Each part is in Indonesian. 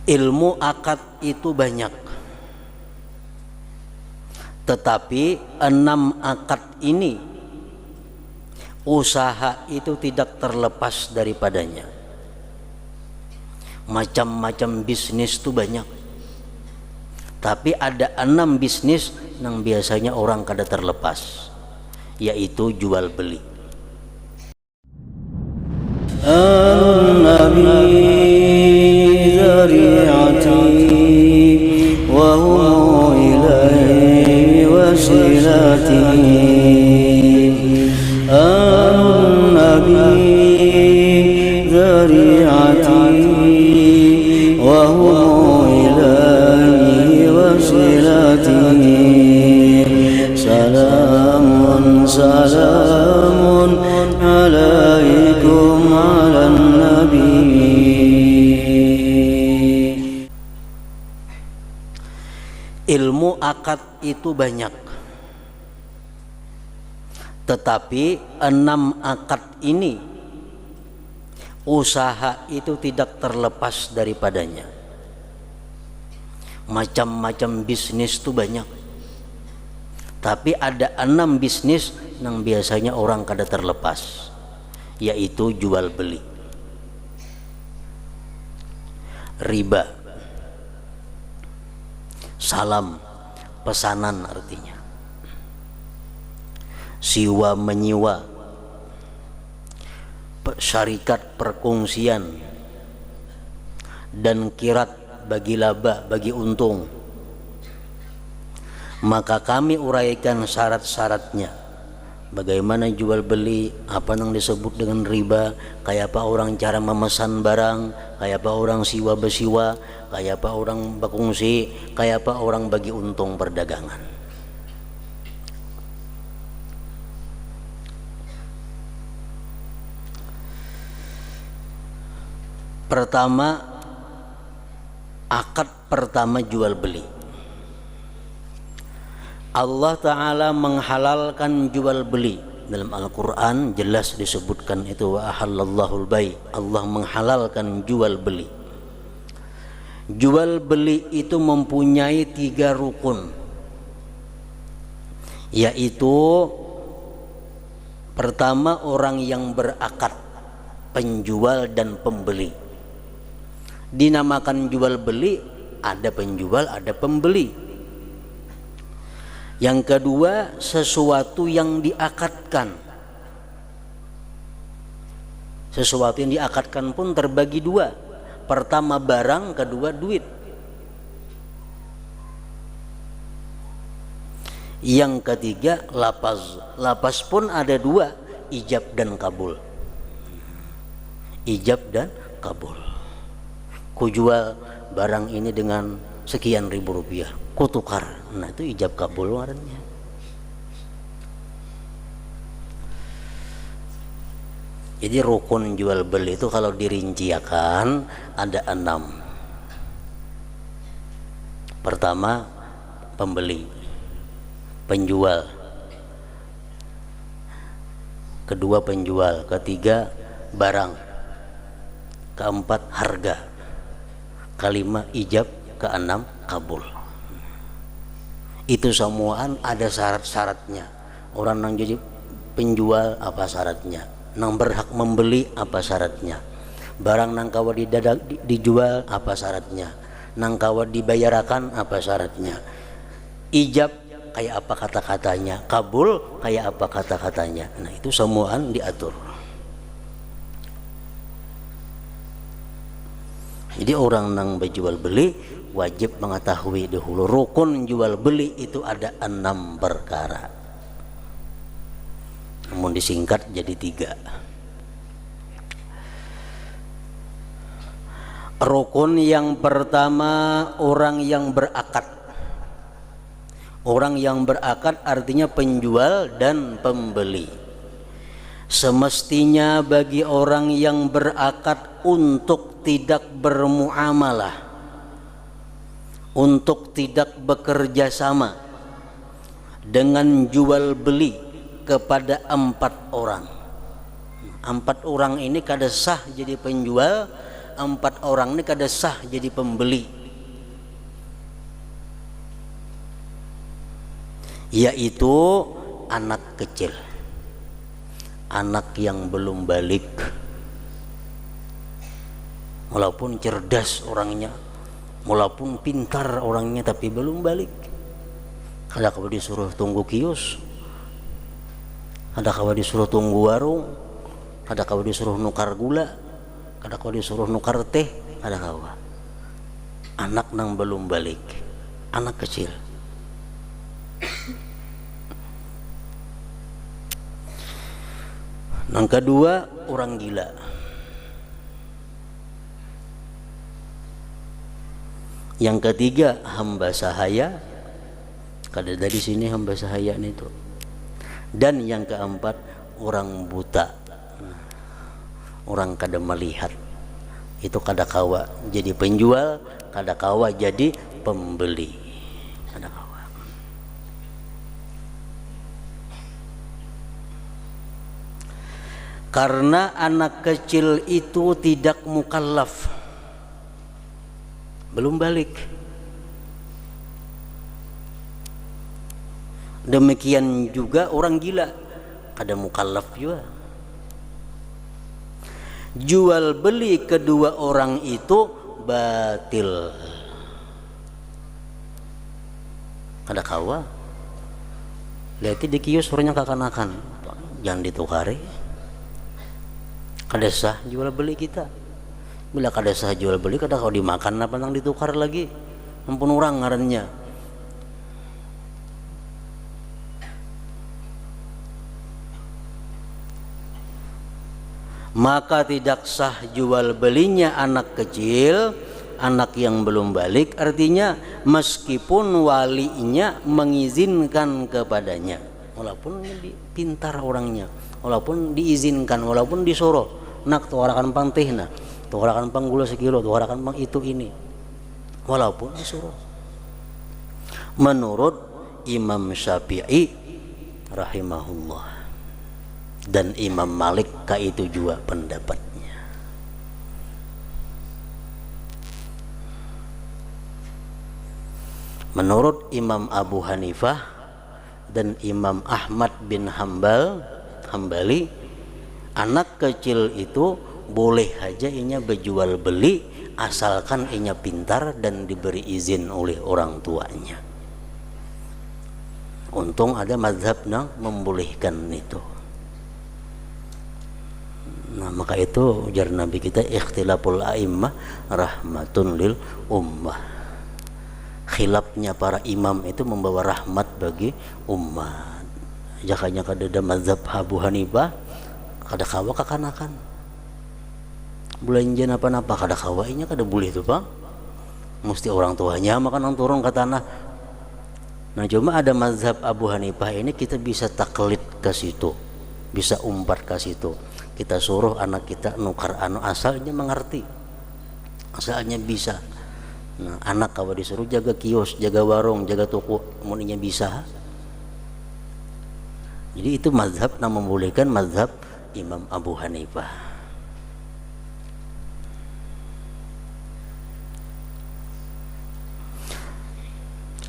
Ilmu akad itu banyak, tetapi 6 akad ini usaha itu tidak terlepas daripadanya. Macam-macam bisnis itu banyak, tapi ada 6 bisnis yang biasanya orang kada terlepas, yaitu jual beli. Salamun alaikum ala nabi. Ilmu akad itu banyak, tetapi 6 akad ini usaha itu tidak terlepas daripadanya. Macam-macam bisnis itu banyak, tapi ada 6 bisnis yang biasanya orang kada terlepas, yaitu jual beli. Riba, salam, pesanan artinya. Siwa menyiwa, syarikat perkongsian, dan kirat bagi laba, bagi untung. Maka kami uraikan syarat-syaratnya. Bagaimana jual beli, apa yang disebut dengan riba, kayak apa orang cara memesan barang, kayak apa orang siwa besiwa, kayak apa orang berkongsi, kayak apa orang bagi untung perdagangan. Pertama, akad pertama jual beli. Allah Ta'ala menghalalkan jual beli. Dalam Al-Quran jelas disebutkan itu, wa ahallallahul bai'. Allah menghalalkan jual beli. Jual beli itu mempunyai 3 rukun, yaitu pertama, orang yang berakad, penjual dan pembeli. Dinamakan jual beli, ada penjual, ada pembeli. Yang kedua, sesuatu yang diakadkan. Sesuatu yang diakadkan pun terbagi 2. Pertama barang, kedua duit. Yang ketiga lapaz. Lapaz pun ada 2, ijab dan kabul. Ijab dan kabul. Ku jual barang ini dengan sekian ribu rupiah, ku tukar. Nah, itu ijab kabul warnanya. Jadi rukun jual beli itu kalau dirinciakan ada 6. Pertama, pembeli, penjual. Kedua, penjual. Ketiga, barang. Keempat, harga. Kelima, ijab. Keenam, kabul. Itu semuaan ada syarat-syaratnya. Orang yang jadi penjual apa syaratnya, nang berhak membeli apa syaratnya, barang nang kawa dijual apa syaratnya, nang kawa dibayarakan apa syaratnya, ijab kayak apa kata-katanya, kabul kayak apa kata-katanya. Nah, itu semuaan diatur. Jadi orang nang berjual beli wajib mengetahui dahulu rukun jual beli itu ada 6 perkara. Namun disingkat jadi 3. Rukun yang pertama, orang yang berakad. Orang yang berakad artinya penjual dan pembeli. Semestinya bagi orang yang berakad untuk tidak bermuamalah, untuk tidak bekerja sama dengan jual beli kepada 4 orang. 4 orang ini kada sah jadi penjual, empat orang ini kada sah jadi pembeli, yaitu anak kecil, anak yang belum balik, walaupun cerdas orangnya, walaupun pintar orangnya, tapi belum balik. Kada kawa disuruh tunggu kios, kada kawa disuruh tunggu warung, kada kawa disuruh nukar gula, kada kawa disuruh nukar teh, kada kawa. Anak nang belum balik, anak kecil. Yang kedua, orang gila. Yang ketiga, hamba sahaya. Kada dari sini hamba sahaya itu. Dan yang keempat, orang buta. Orang kada melihat. Itu kada kawa jadi penjual, kada kawa jadi pembeli. Kada kawa. Karena anak kecil itu tidak mukallaf, belum balik. Demikian juga orang gila, kada mukallaf juga. Jual beli kedua orang itu batil, kada kawa. Lihat di kios orangnya kakanakan, jangan ditukari. Kada sah jual beli kita. Bila kada sah jual beli, kada kau dimakan apa nang ditukar lagi. Ampun orang ngarannya. Maka tidak sah jual belinya anak kecil, anak yang belum balik, artinya meskipun walinya mengizinkan kepadanya, walaupun pintar orangnya, walaupun diizinkan, walaupun disuruh, nak tukarakan pang teh, nak tukarakan pang gula sekilo, tukarakan pang itu ini, walaupun disuruh. Menurut Imam Syafi'i rahimahullah dan Imam Malik itu juga pendapatnya. Menurut Imam Abu Hanifah dan Imam Ahmad bin Hambali, anak kecil itu boleh aja inya berjual beli asalkan inya pintar dan diberi izin oleh orang tuanya. Untung ada mazhab yang membolehkan itu. Nah, maka itu ujar Nabi kita, ikhtilaful a'immah rahmatun lil ummah. Khilafnya para imam itu membawa rahmat bagi umat. Jakanya kada ada mazhab Abu Hanifah, kada kawa kakanakan. Belanjaan apa-apa kada kawainya kada boleh itu, Bang. Mesti orang tuanya makan turun ke tanah. Nah, cuma ada mazhab Abu Hanifah ini kita bisa taklid ke situ, bisa umpat ke situ. Kita suruh anak kita nukar asalnya mengerti, asalnya bisa. Nah, anak kalau disuruh jaga kios, jaga warung, jaga toko, muninya bisa. Jadi itu mazhab yang membolehkan, mazhab Imam Abu Hanifah.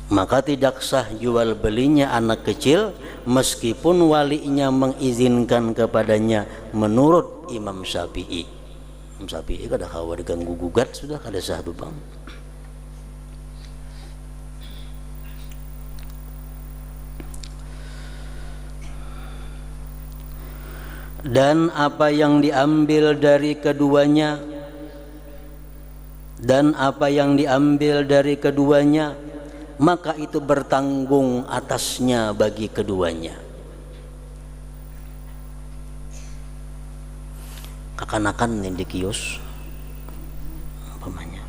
Maka tidak sah jual belinya anak kecil meskipun walinya mengizinkan kepadanya, menurut Imam Syafi'i. Imam Syafi'i kada kawa diganggu gugat, sudah kada sah tuh, Bang. Dan apa yang diambil dari keduanya, maka itu bertanggung atasnya bagi keduanya. Kakanakan nih di kios umpamanya,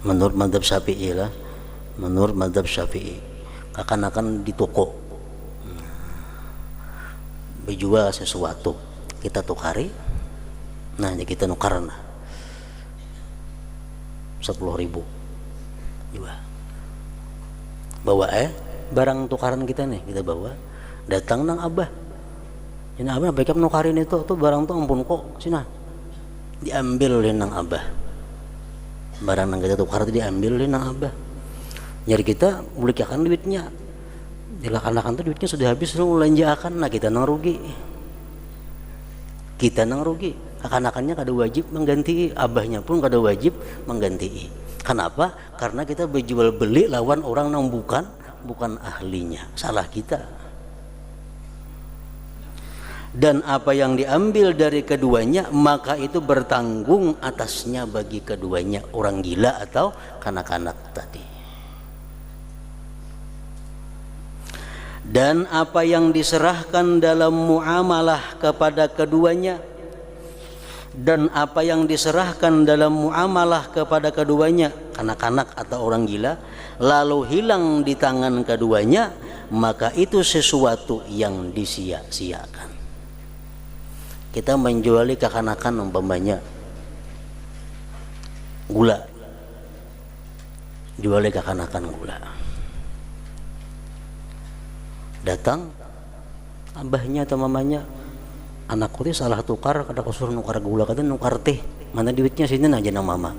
menurut mazhab Syafi'i lah, menurut mazhab Syafi'i, kakanakan di toko berjual sesuatu, kita tukari, nah jadi kita nukar nah 10.000 jual, bawa barang tukaran kita nih, kita bawa, datang nang abah, ini abah backup nukarin itu tuh barang tuh ampun kok sini, diambil oleh nang abah, barang nang kita tukar diambil oleh nang abah. Nyari kita boleh akan duitnya, dilaksanakan tuh duitnya sudah habis, lu belanjaakan, nah kita nang rugi, akan-akannya kada wajib mengganti, abahnya pun kada wajib mengganti. Kenapa? Karena kita berjual beli lawan orang yang bukan ahlinya, salah kita. Dan apa yang diambil dari keduanya maka itu bertanggung atasnya bagi keduanya, orang gila atau kanak-kanak tadi. Dan apa yang diserahkan dalam muamalah kepada keduanya, kanak-kanak atau orang gila, lalu hilang di tangan keduanya, maka itu sesuatu yang disia-siakan. Kita menjuali kekanakan umpamanya gula, juali kekanakan gula, datang abahnya atau mamanya, anakku teh salah tukar, kada kusuruh nukar gula, kada nukar teh, mana duitnya sini aja nama mama.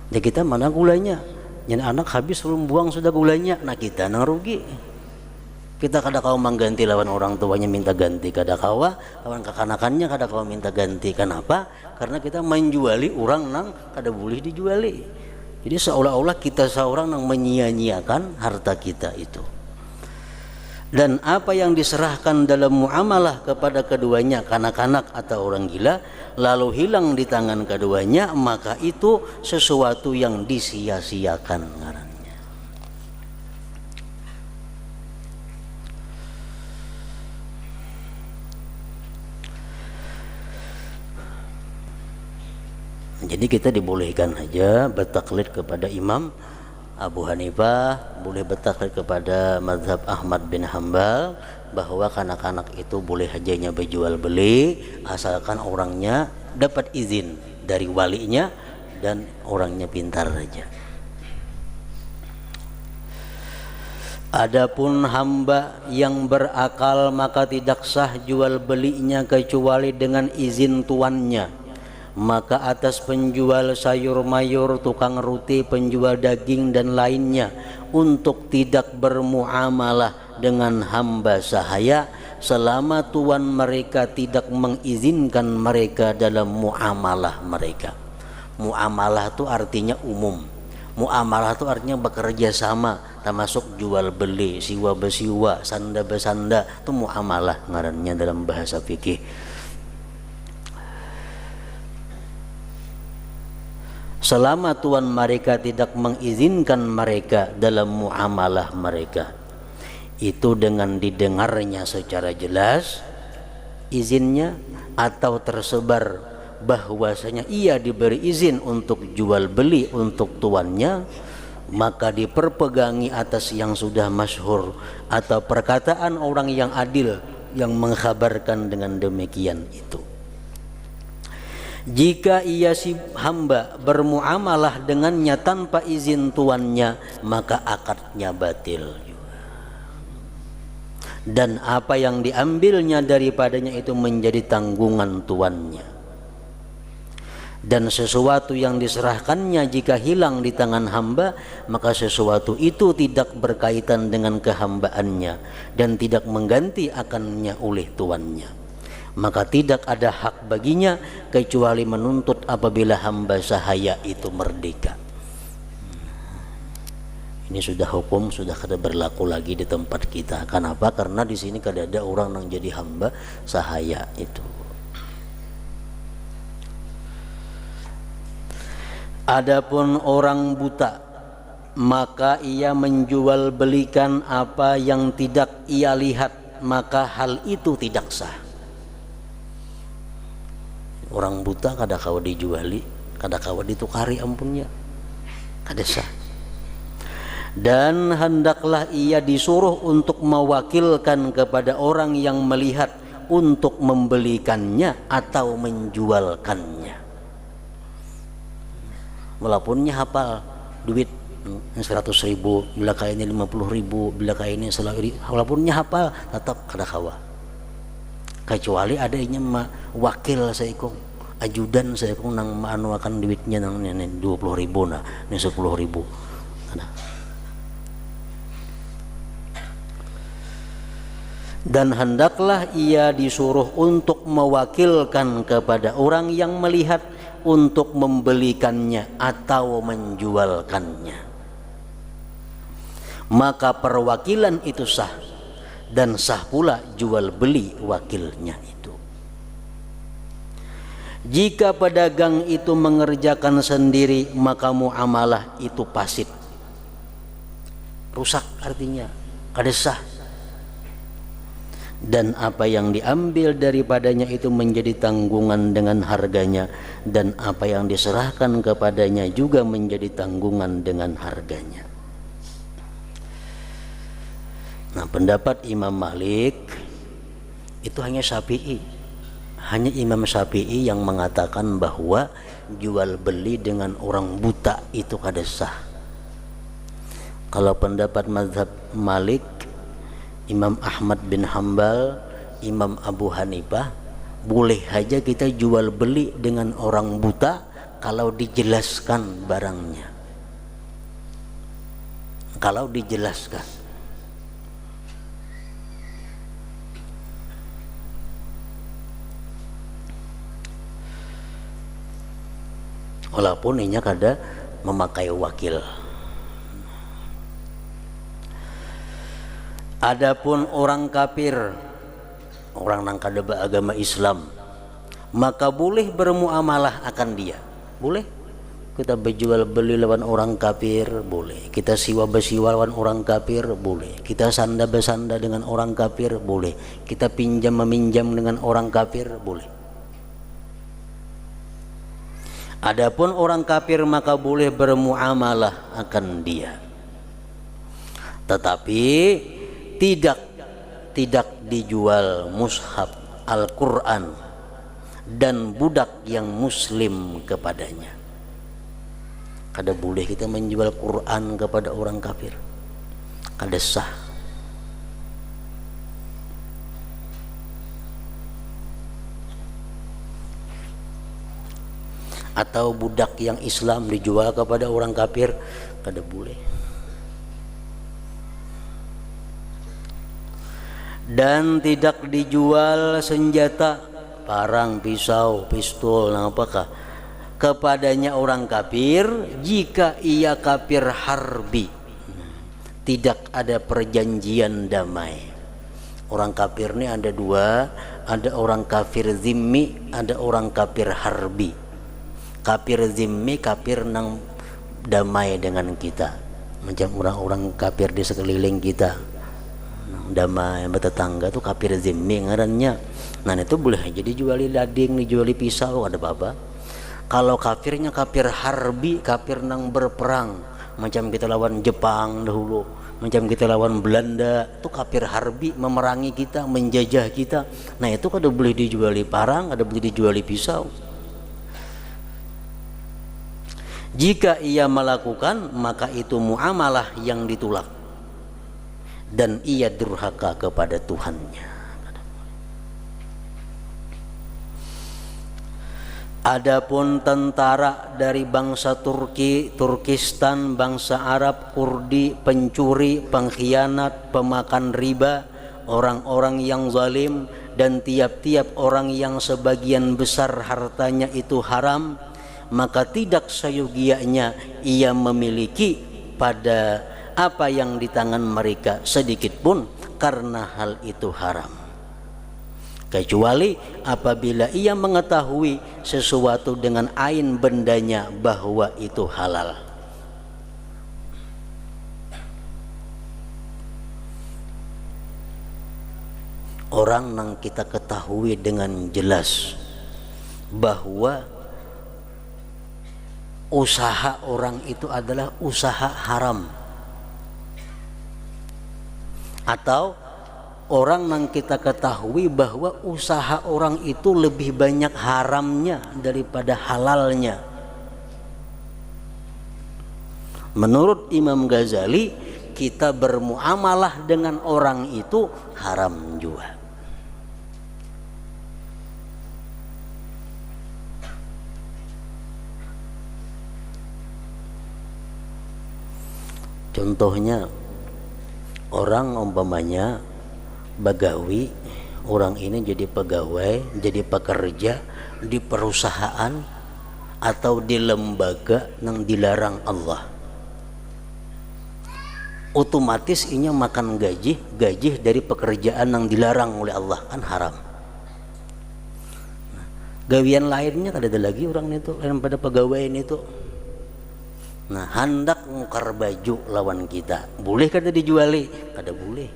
Jadi kita mana gulanya, jadi anak habis belum buang sudah gulanya, nah kita nang rugi. Kita kada kau mengganti lawan orang tuanya minta ganti, kada kawa lawan kekanakannya kada kau minta ganti. Kenapa? Karena kita menjuali orang nang kada boleh dijuali. Jadi seolah-olah kita seorang nang menyia-nyiakan harta kita itu. Dan apa yang diserahkan dalam muamalah kepada keduanya, kanak-kanak atau orang gila, lalu hilang di tangan keduanya, maka itu sesuatu yang disia-siakan ngarannya. Jadi kita dibolehkan aja bertaklid kepada Imam Abu Hanifah, boleh bertaklid kepada mazhab Ahmad bin Hambal, bahwa kanak-kanak itu boleh hajanya berjual beli asalkan orangnya dapat izin dari walinya dan orangnya pintar saja. Adapun hamba yang berakal maka tidak sah jual belinya kecuali dengan izin tuannya. Maka atas penjual sayur mayur, tukang roti, penjual daging dan lainnya untuk tidak bermuamalah dengan hamba sahaya selama tuan mereka tidak mengizinkan mereka dalam muamalah mereka. Muamalah itu artinya umum. Muamalah itu artinya bekerja sama, termasuk jual beli, siwa besiwa, sanda besanda, itu muamalah ngarannya dalam bahasa fikih. Selama tuan mereka tidak mengizinkan mereka dalam muamalah mereka, itu dengan didengarnya secara jelas izinnya atau tersebar bahwasanya ia diberi izin untuk jual beli untuk tuannya, maka diperpegangi atas yang sudah masyhur atau perkataan orang yang adil yang mengkhabarkan dengan demikian itu. Jika ia si hamba bermuamalah dengannya tanpa izin tuannya, maka akadnya batil juga. Dan apa yang diambilnya daripadanya itu menjadi tanggungan tuannya. Dan sesuatu yang diserahkannya jika hilang di tangan hamba, maka sesuatu itu tidak berkaitan dengan kehambaannya dan tidak mengganti akannya oleh tuannya. Maka tidak ada hak baginya kecuali menuntut apabila hamba sahaya itu merdeka. Ini sudah hukum, sudah kada berlaku lagi di tempat kita. Kenapa? Karena di sini kada ada orang yang jadi hamba sahaya itu. Adapun orang buta, maka ia menjual belikan apa yang tidak ia lihat, maka hal itu tidak sah. Orang buta kada kawa dijuali, kada kawa ditukari ampunnya, kada sah. Dan hendaklah ia disuruh untuk mewakilkan kepada orang yang melihat untuk membelikannya atau menjualkannya. Walaupun hafal duit 100.000, bila kaya ini 50.000, bila kaya ini walaupun hafal tetap kada kawa. Kecuali adanya wakil saikong, ajudan saya pun nang anuakan duitnya nang ini 20.000 nah ini 10.000 nah. Dan hendaklah ia disuruh untuk mewakilkan kepada orang yang melihat untuk membelikannya atau menjualkannya, maka perwakilan itu sah dan sah pula jual beli wakilnya itu. Jika pedagang itu mengerjakan sendiri, maka muamalah itu fasid, rusak, artinya kada sah. Dan apa yang diambil daripadanya itu menjadi tanggungan dengan harganya, dan apa yang diserahkan kepadanya juga menjadi tanggungan dengan harganya. Nah, pendapat Imam Malik itu hanya Syafi'i, hanya Imam Syafi'i yang mengatakan bahwa jual beli dengan orang buta itu kada sah. Kalau pendapat mazhab Malik, Imam Ahmad bin Hambal, Imam Abu Hanifah, boleh aja kita jual beli dengan orang buta kalau dijelaskan barangnya. Kalau dijelaskan. Walaupun inya kada memakai wakil. Adapun orang kafir, orang nang kada beragama Islam, maka boleh bermuamalah akan dia. Boleh kita berjual beli lawan orang kafir, boleh kita siwa bersiwa lawan orang kafir, boleh kita sanda bersanda dengan orang kafir, boleh kita pinjam meminjam dengan orang kafir, boleh. Adapun orang kafir maka boleh bermuamalah akan dia, tetapi tidak dijual mushaf Al-Quran dan budak yang muslim kepadanya. Kada boleh kita menjual Quran kepada orang kafir, kada sah. Atau budak yang Islam dijual kepada orang kafir, kada boleh. Dan tidak dijual senjata, parang, pisau, pistol, apakah kepadanya orang kafir jika ia kafir harbi, tidak ada perjanjian damai. Orang kafir ini ada dua, ada orang kafir zimmi, ada orang kafir harbi. Kafir zimmi, kafir nang damai dengan kita, macam orang-orang kafir di sekeliling kita, damai bertetangga tuh kafir zimmi ngarannya. Nah itu boleh aja dijuali lading, dijuali pisau, ada apa-apa. Kalau kafirnya kafir harbi, kafir nang berperang, macam kita lawan Jepang dahulu, macam kita lawan Belanda, itu kafir harbi, memerangi kita, menjajah kita. Nah itu kada boleh dijuali parang, kada boleh dijuali pisau. Jika ia melakukan, maka itu muamalah yang ditolak dan ia durhaka kepada Tuhannya. Adapun tentara dari bangsa Turki, Turkistan, bangsa Arab, Kurdi, pencuri, pengkhianat, pemakan riba, orang-orang yang zalim, dan tiap-tiap orang yang sebagian besar hartanya itu haram, maka tidak seyogianya ia memiliki pada apa yang di tangan mereka sedikit pun, karena hal itu haram, kecuali apabila ia mengetahui sesuatu dengan ain bendanya bahwa itu halal. Orang yang kita ketahui dengan jelas bahwa usaha orang itu adalah usaha haram, atau orang yang kita ketahui bahwa usaha orang itu lebih banyak haramnya daripada halalnya. Menurut Imam Ghazali, kita bermuamalah dengan orang itu haram juga. Contohnya orang umpamanya bagawi, orang ini jadi pegawai, jadi pekerja di perusahaan atau di lembaga yang dilarang Allah, otomatis inya makan gaji dari pekerjaan yang dilarang oleh Allah, kan haram. Gawian lainnya kada ada lagi orang itu lain pada pegawai itu. Nah, hendak ngukar baju lawan kita, boleh kada dijuali? Kada boleh.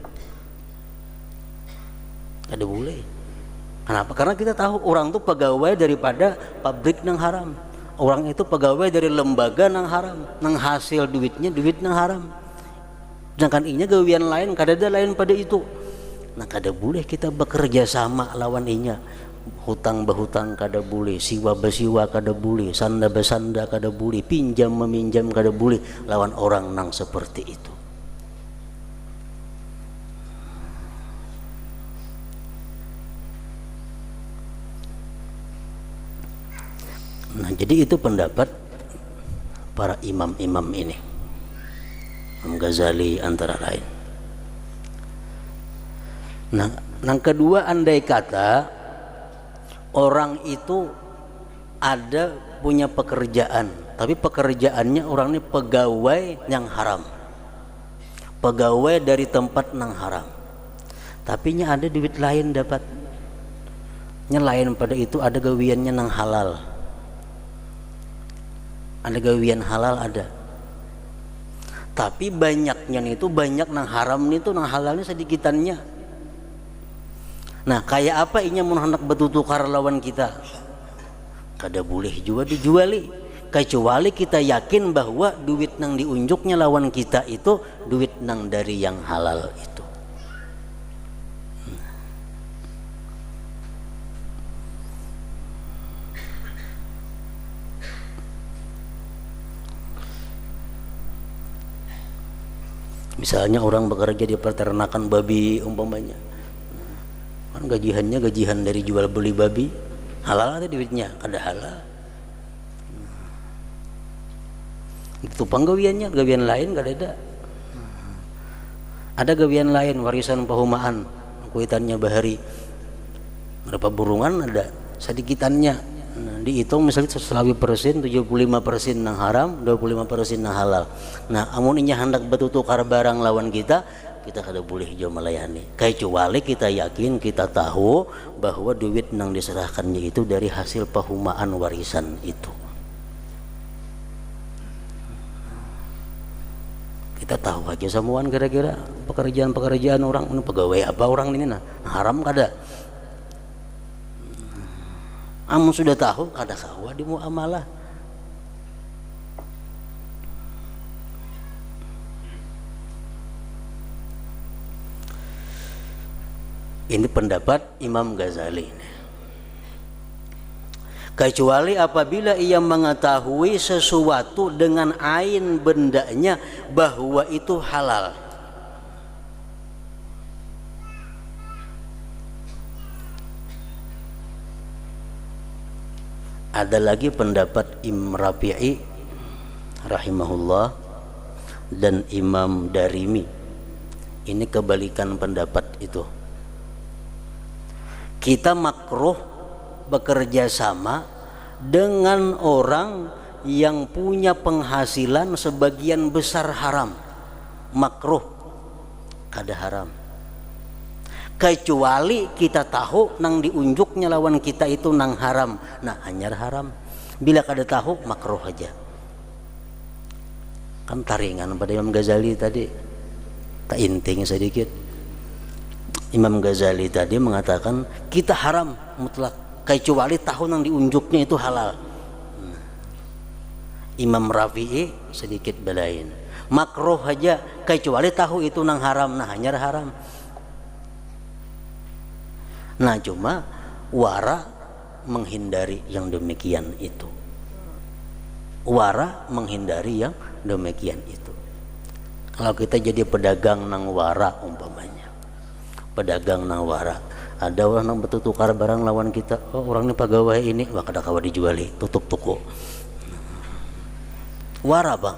Kada boleh. Kenapa? Karena kita tahu orang itu pegawai daripada pabrik nang haram. Orang itu pegawai dari lembaga nang haram, nang hasil duitnya duit nang haram. Sedangkan inya gawian lain kada ada lain pada itu. Nah, kada boleh kita bekerja sama lawan inya. Hutang berhutang kada boleh, siwa bersiwa kada boleh, sanda bersanda kada boleh, pinjam meminjam kada boleh lawan orang nang seperti itu. Nah, jadi itu pendapat para imam-imam ini, Imam Ghazali antara lain. Nah, yang kedua, andai kata orang itu ada punya pekerjaan, tapi pekerjaannya orang ini pegawai yang haram, pegawai dari tempat yang haram, tapi nya ada duit lain dapat, nya lain pada itu ada gawiannya yang halal, ada gawian halal ada, tapi banyaknya itu banyak yang haram itu, yang halalnya sedikitannya. Nah, kayak apa inya mun hendak bertukar lawan kita? Kada boleh juga dijuali, kecuali kita yakin bahwa duit nang diunjuknya lawan kita itu duit nang dari yang halal itu. Misalnya orang bekerja di peternakan babi umpamanya, kan gajihannya gajihan dari jual beli babi, halal ada duitnya? Kada halal. Itu penggawiannya, gawian lain kada ada. Ada gawian lain, warisan pahumaan, kuitannya bahari, berapa burungan ada sedikitannya. Nah, dihitung misalnya 100%, 75% yang haram, 25% yang halal. Nah, amun inya hendak bertukar barang lawan kita kada boleh jauh melayani, kecuali kita yakin, kita tahu bahwa duit yang diserahkannya itu dari hasil pahumaan warisan itu. Kita tahu aja semuaan kira-kira pekerjaan orang ini, pegawai apa orang ini, nah haram kada. Amun sudah tahu kada kawa di muamalah. Ini pendapat Imam Ghazali. Kecuali apabila ia mengetahui sesuatu dengan ain bendanya bahwa itu halal. Ada lagi pendapat Imam Rafi'i rahimahullah dan Imam Darimi. Ini kebalikan pendapat itu. Kita makruh bekerja sama dengan orang yang punya penghasilan sebagian besar haram. Makruh, kada haram. Kecuali kita tahu nang diunjuknya lawan kita itu nang haram. Nah, hanya haram. Bila kada tahu, makruh aja. Kan taringan pada Imam Ghazali tadi. Tak inting sedikit. Imam Ghazali tadi mengatakan kita haram mutlak, kecuali tahu nang diunjuknya itu halal. Imam Rafi'i sedikit belain, makruh aja kecuali tahu itu nang haram, nah hanya haram. Nah, cuma wara menghindari yang demikian itu. Wara menghindari yang demikian itu. Kalau kita jadi pedagang nang wara umpamanya, pedagang nang wara, ada orang yang bertukar barang lawan kita, oh orang ini pegawai ini, wah kada kawa dijuali, tutup toko. Wara bang.